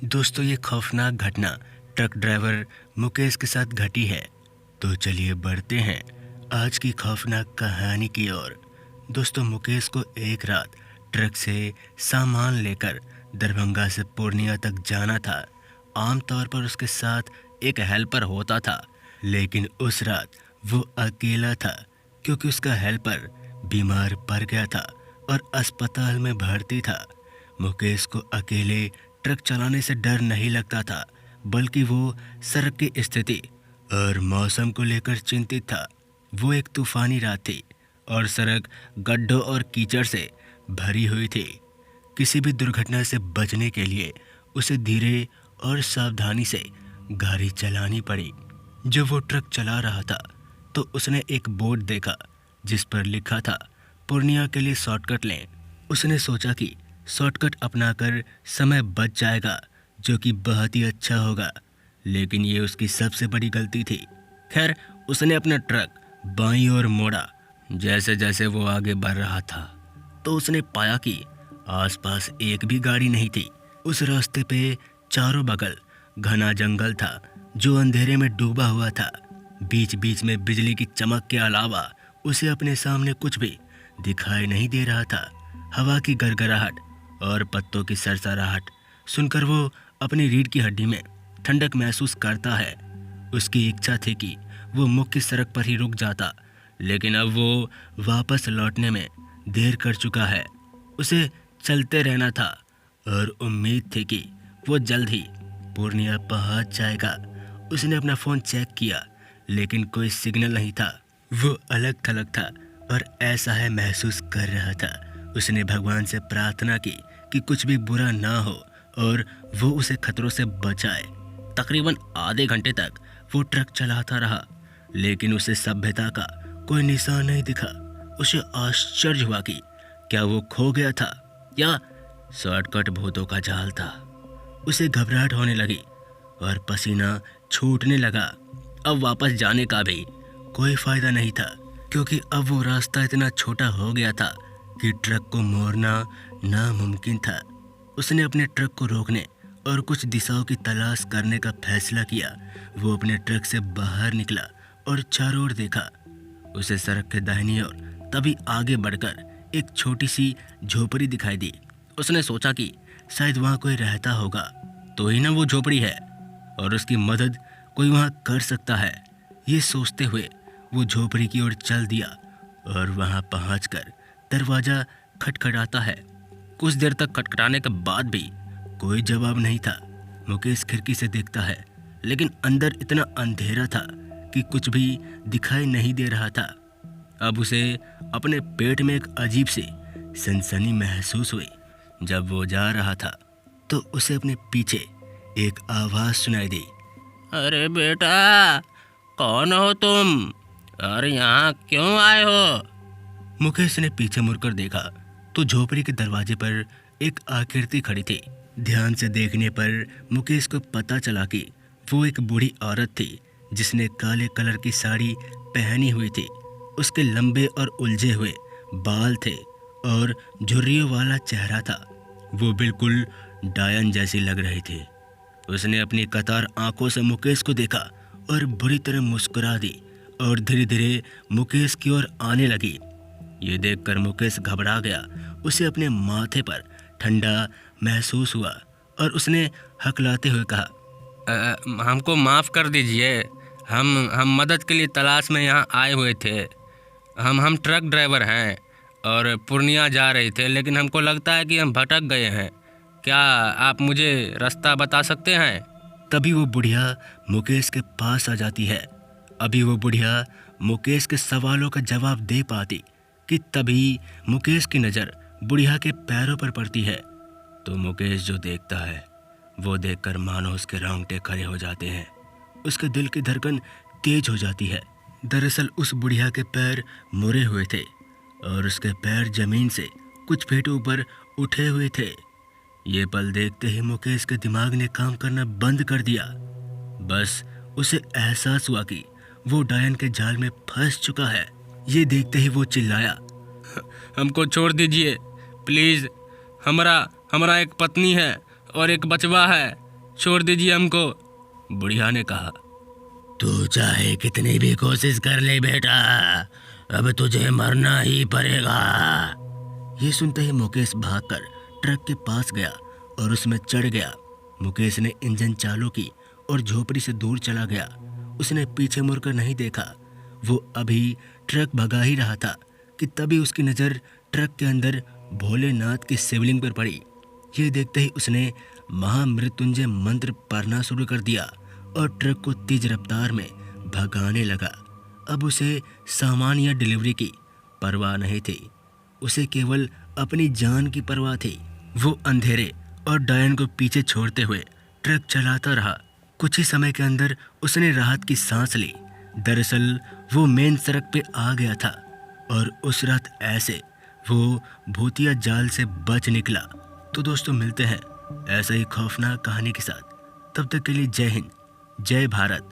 दोस्तों, ये खौफनाक घटना ट्रक ड्राइवर मुकेश के साथ घटी है। तो चलिए बढ़ते हैं आज की खौफनाक कहानी की ओर। दोस्तों, मुकेश को एक रात ट्रक से सामान लेकर दरभंगा से पूर्णिया तक जाना था। आमतौर पर उसके साथ एक हेल्पर होता था, लेकिन उस रात वो अकेला था क्योंकि उसका हेल्पर बीमार पड़ गया था और अस्पताल में भर्ती था। मुकेश को अकेले ट्रक चलाने से डर नहीं लगता था, बल्कि वो सड़क की स्थिति और मौसम को लेकर चिंतित था। वो एक तूफानी रात थी और सड़क गड्ढों और कीचड़ से भरी हुई थी। किसी भी दुर्घटना से बचने के लिए उसे धीरे और सावधानी से गाड़ी चलानी पड़ी। जब वो ट्रक चला रहा था तो उसने एक बोर्ड देखा जिस पर लिखा था, पूर्णिया के लिए शॉर्टकट लें। उसने सोचा कि शॉर्टकट अपनाकर समय बच जाएगा, जो कि बहुत ही अच्छा होगा, लेकिन ये उसकी सबसे बड़ी गलती थी। खैर, उसने अपना ट्रक बाईं ओर मोड़ा। जैसे जैसे वो आगे बढ़ रहा था तो उसने पाया कि आसपास एक भी गाड़ी नहीं थी। उस रास्ते पे चारों बगल घना जंगल था जो अंधेरे में डूबा हुआ था। बीच बीच में बिजली की चमक के अलावा उसे अपने सामने कुछ भी दिखाई नहीं दे रहा था। हवा की गड़गड़ाहट और पत्तों की सरसराहट सुनकर वो अपनी रीढ़ की हड्डी में ठंडक महसूस करता है। उसकी इच्छा थी कि वो मुख्य सड़क पर ही रुक जाता, लेकिन अब वो वापस लौटने में देर कर चुका है। उसे चलते रहना था और उम्मीद थी कि वो जल्द ही पूर्णिया पहुंच जाएगा। उसने अपना फ़ोन चेक किया, लेकिन कोई सिग्नल नहीं था। वो अलग थलग था और असहाय महसूस कर रहा था। उसने भगवान से प्रार्थना की कि कुछ भी बुरा ना हो और वो उसे खतरों से बचाए। तकरीबन आधे घंटे तक वो ट्रक चलाता रहा, लेकिन उसे सभ्यता का कोई निशान नहीं दिखा। उसे आश्चर्य हुआ कि क्या वो खो गया था या शॉर्टकट भूतों का जाल था। उसे घबराहट होने लगी और पसीना छूटने लगा। अब वापस जाने का भी कोई फायदा नहीं था, क्योंकि अब वो रास्ता इतना छोटा हो गया था कि ट्रक को मोड़ना नामुमकिन था। उसने अपने ट्रक को रोकने और कुछ दिशाओं की तलाश करने का फैसला किया। वो अपने ट्रक से बाहर निकला और चारों ओर देखा। उसे सड़क के दाहिनी ओर तभी आगे बढ़कर एक छोटी सी झोपड़ी दिखाई दी। उसने सोचा कि शायद वहाँ कोई रहता होगा, तो ही ना वो झोपड़ी है और उसकी मदद कोई वहाँ कर सकता है। ये सोचते हुए वो झोपड़ी की ओर चल दिया और वहाँ पहुँचकर दरवाज़ा खटखटाता है। कुछ देर तक खटखटाने के बाद भी कोई जवाब नहीं था। मुकेश खिड़की से देखता है, लेकिन अंदर इतना अंधेरा था कि कुछ भी दिखाई नहीं दे रहा था। अब उसे अपने पेट में एक अजीब सी सनसनी महसूस हुई। जब वो जा रहा था तो उसे अपने पीछे एक आवाज़ सुनाई दी। अरे बेटा, कौन हो तुम और यहाँ क्यों आए हो? मुकेश ने पीछे मुड़कर देखा तो झोपड़ी के दरवाजे पर एक आकृति खड़ी थी। ध्यान से देखने पर मुकेश को पता चला कि वो एक बूढ़ी औरत थी जिसने काले कलर की साड़ी पहनी हुई थी। उसके लंबे और उलझे हुए बाल थे और झुर्रियों वाला चेहरा था। वो बिल्कुल डायन जैसी लग रही थी। उसने अपनी कतार आंखों से मुकेश को देखा और बुरी तरह मुस्कुरा दी और धीरे धीरे मुकेश की ओर आने लगी। ये देखकर मुकेश घबरा गया। उसे अपने माथे पर ठंडा महसूस हुआ और उसने हकलाते हुए कहा, हमको माफ़ कर दीजिए। हम मदद के लिए तलाश में यहाँ आए हुए थे। हम ट्रक ड्राइवर हैं और पूर्णिया जा रहे थे, लेकिन हमको लगता है कि हम भटक गए हैं। क्या आप मुझे रास्ता बता सकते हैं? तभी वो बुढ़िया मुकेश के पास आ जाती है। अभी वो बुढ़िया मुकेश के सवालों का जवाब दे पाती कि तभी मुकेश की नज़र बुढ़िया के पैरों पर पड़ती है। तो मुकेश जो देखता है वो देखकर मानो उसके रोंगटे खड़े हो जाते हैं। उसके दिल की धड़कन तेज हो जाती है। दरअसल उस बुढ़िया के पैर मुड़े हुए थे और उसके पैर जमीन से कुछ फीट ऊपर उठे हुए थे। ये पल देखते ही मुकेश के दिमाग ने काम करना बंद कर दिया। बस उसे एहसास हुआ कि वो डायन के जाल में फंस चुका है। ये देखते ही वो चिल्लाया, हमको छोड़ दीजिए प्लीज़। हमारा एक पत्नी है और एक बचवा है। छोड़ दीजिए हमको, बुढ़िया ने कहा। तू चाहे कितनी भी कोशिश कर ले बेटा, अब तुझे मरना ही पड़ेगा। ये सुनते ही मुकेश भागकर ट्रक के पास गया और उसमें चढ़ गया। मुकेश ने इंजन चालू की और झोपड़ी से दूर चला गया। उसने पीछे मुड़कर नहीं देखा। वो अभी ट्रक भगा ही रहा था कि तभी उसकी नज़र ट्रक के अंदर भोलेनाथ की शिवलिंग पर पड़ी। ये देखते ही उसने महामृत्युंजय मंत्र पढ़ना शुरू कर दिया और ट्रक को तेज रफ्तार में भगाने लगा। अब उसे सामान या डिलीवरी की परवाह नहीं थी, उसे केवल अपनी जान की परवाह थी। वो अंधेरे और डायन को पीछे छोड़ते हुए ट्रक चलाता रहा। कुछ ही समय के अंदर उसने राहत की सांस ली। दरअसल वो मेन सड़क पे आ गया था और उस रात ऐसे वो भूतिया जाल से बच निकला। तो दोस्तों मिलते हैं ऐसे ही खौफनाक कहानी के साथ। तब तक के लिए जय हिंद, जय भारत।